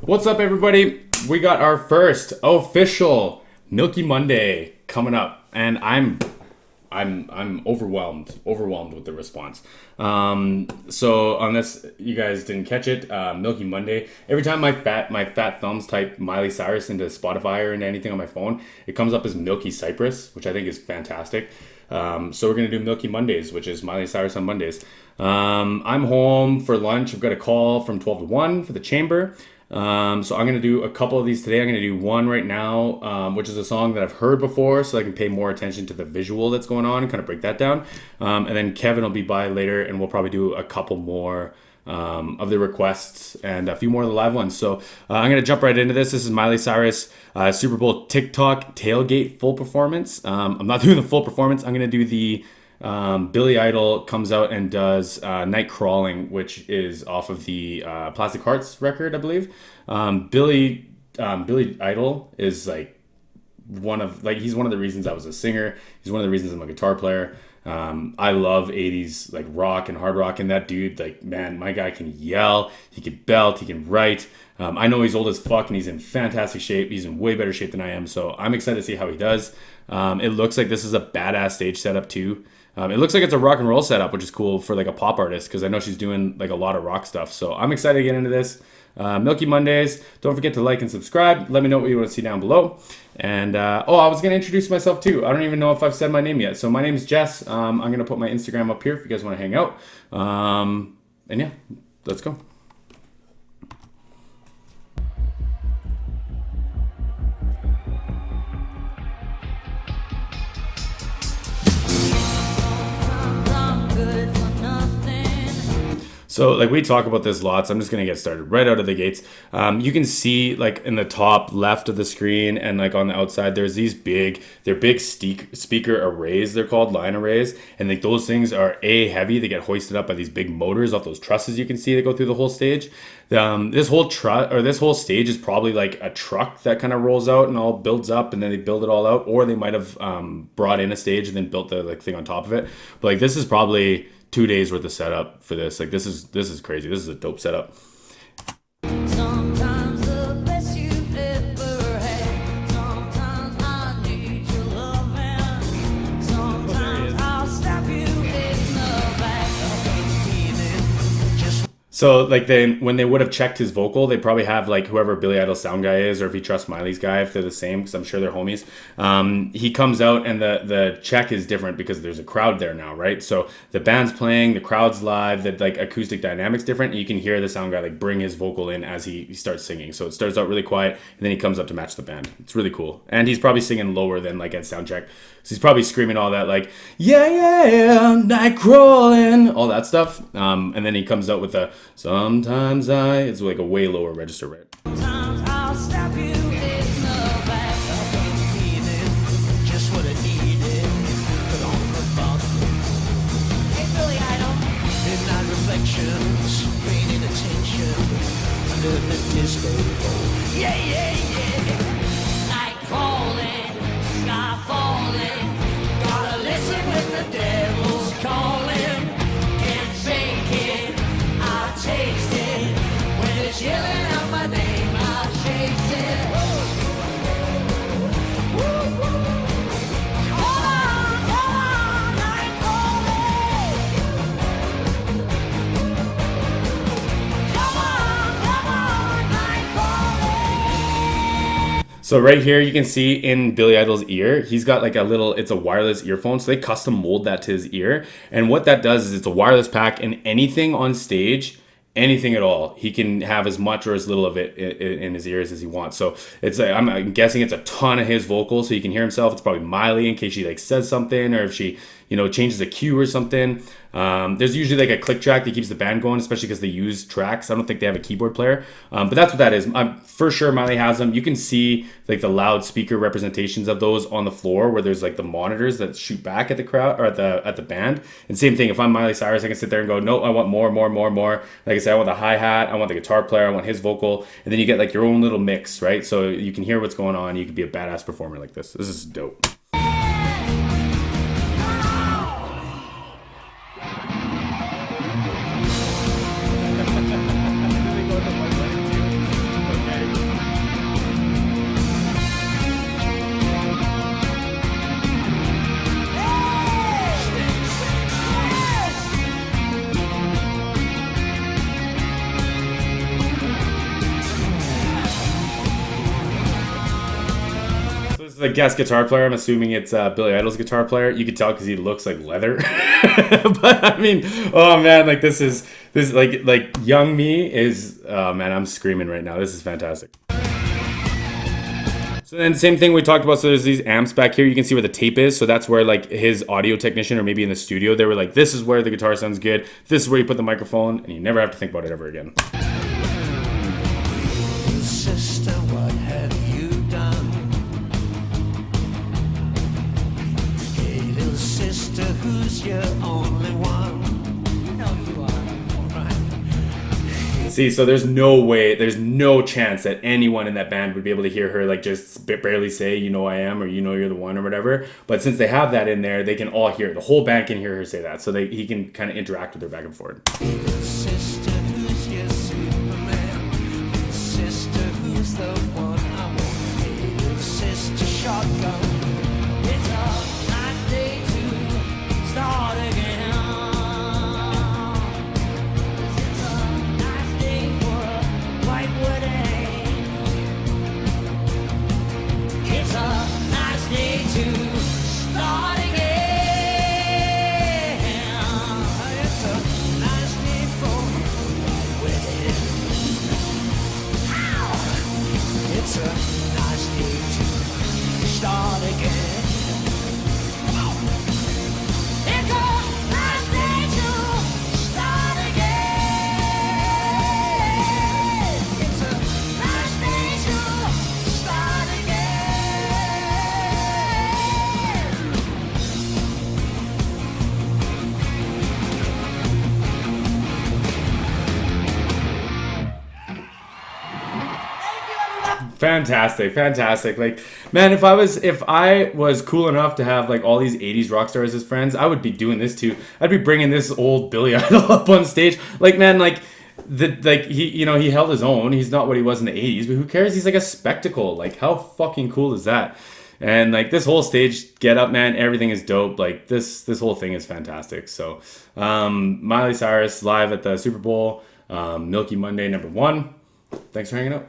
What's up, everybody? We got our first official Milky Monday coming up, and I'm overwhelmed with the response. So on this, you guys didn't catch it. Milky Monday. Every time my fat thumbs type Miley Cyrus into Spotify or into anything on my phone, it comes up as Milky Cypress, which I think is fantastic. So we're gonna do Milky Mondays, which is Miley Cyrus on Mondays. I'm home for lunch. I've got a call from 12 to 1 for the chamber. So I'm going to do a couple of these today. I'm going to do one right now, which is a song that I've heard before, so I can pay more attention to the visual that's going on and kind of break that down. And then Kevin will be by later, and we'll probably do a couple more of the requests and a few more of the live ones. So I'm going to jump right into this. This is Miley Cyrus Super Bowl TikTok Tailgate full performance. I'm not doing the full performance. I'm going to do the Billy Idol comes out and does Night Crawling, which is off of the Plastic Hearts record, I believe. Billy Idol is he's one of the reasons I was a singer. He's one of the reasons I'm a guitar player. I love 80s like rock and hard rock, and that dude, like, man, my guy can yell, he can belt, he can write. I know he's old as fuck and he's in fantastic shape. He's in way better shape than I am, so I'm excited to see how he does. It looks like this is a badass stage setup too. It looks like it's a rock and roll setup, which is cool for like a pop artist, because I know she's doing like a lot of rock stuff. So I'm excited to get into this. Milky Mondays. Don't forget to like and subscribe. Let me know what you want to see down below. And I was going to introduce myself too. I don't even know if I've said my name yet. So my name is Jess. I'm going to put my Instagram up here if you guys want to hang out. And yeah, let's go. So like we talk about this lots, I'm just going to get started right out of the gates. You can see like in the top left of the screen and like on the outside, there's these big speaker arrays. They're called line arrays. And like those things are heavy. They get hoisted up by these big motors off those trusses you can see that go through the whole stage. This whole stage is probably like a truck that kind of rolls out and all builds up, and then they build it all out. Or they might have brought in a stage and then built the like thing on top of it. But like this is probably 2 days worth of setup for this. Like this is crazy. This is a dope setup. Sometimes the best you've ever had. Sometimes I need your loving. Sometimes I'll stab you in the back. So like when they would have checked his vocal, they probably have like whoever Billy Idol's sound guy is, or if he trusts Miley's guy, if they're the same, because I'm sure they're homies. He comes out and the check is different because there's a crowd there now, right? So the band's playing, the crowd's live, the like acoustic dynamic's different. And you can hear the sound guy like bring his vocal in as he starts singing. So it starts out really quiet, and then he comes up to match the band. It's really cool. And he's probably singing lower than like at soundcheck. So he's probably screaming all that like, yeah, night crawling, all that stuff. And then he comes out with a sometimes it's like a way lower register, right? Sometimes I'll stab you in the back. Just what I needed. Put on the bump. Hey, Billy Idol. Midnight reflections, paying attention under the disco ball. Yeah. Night crawling, sky falling. Gotta listen when the devil's calling. Can't fake it, I'll taste it. When it's yelling out my name, I'll chase it. Woo, woo. Come on, night crawling. Come on, night crawling. So right here, you can see in Billy Idol's ear, he's got like it's a wireless earphone. So they custom mold that to his ear. And what that does is it's a wireless pack, and anything on stage, anything at all, he can have as much or as little of it in his ears as he wants. So it's I'm guessing it's a ton of his vocals, so he can hear himself. It's probably Miley in case she like says something, or if she changes a cue or something. There's usually like a click track that keeps the band going, especially because they use tracks. I don't think they have a keyboard player, but that's what that is. I'm for sure Miley has them. You can see like the loudspeaker representations of those on the floor, where there's like the monitors that shoot back at the crowd or at the band. And same thing, if I'm Miley Cyrus, I can sit there and go, no, I want more. Like I said, I want the hi-hat, I want the guitar player, I want his vocal, and then you get like your own little mix, right? So you can hear what's going on. You can be a badass performer like this. This is dope. Okay. This is a guest guitar player. I'm assuming it's Billy Idol's guitar player. You could tell because he looks like leather. But I mean, oh man, like this like young me is, oh man, I'm screaming right now. This is fantastic. So then same thing we talked about. So there's these amps back here. You can see where the tape is. So that's where like his audio technician or maybe in the studio, they were like, this is where the guitar sounds good. This is where you put the microphone, and you never have to think about it ever again. Sister, what have you done? Hey, little sister, who's your only one? You know you are. See, so there's no way, there's no chance that anyone in that band would be able to hear her like just barely say, you know I am, or you know you're the one, or whatever. But since they have that in there, they can all hear it. The whole band can hear her say that, so he can kind of interact with her back and forth. Sister, who's your Superman? Sister, who's the one I want? Hey, little sister, shotgun. It's a nice day to start again. Fantastic. Like, man, if I was cool enough to have like all these 80s rock stars as friends, I would be doing this too. I'd be bringing this old Billy Idol up on stage. Like, man, like he held his own. He's not what he was in the 80s, but who cares? He's like a spectacle. Like, how fucking cool is that? And like this whole stage get up, man, everything is dope. Like this whole thing is fantastic. So Miley Cyrus live at the Super Bowl, Milky Monday #1. Thanks for hanging out.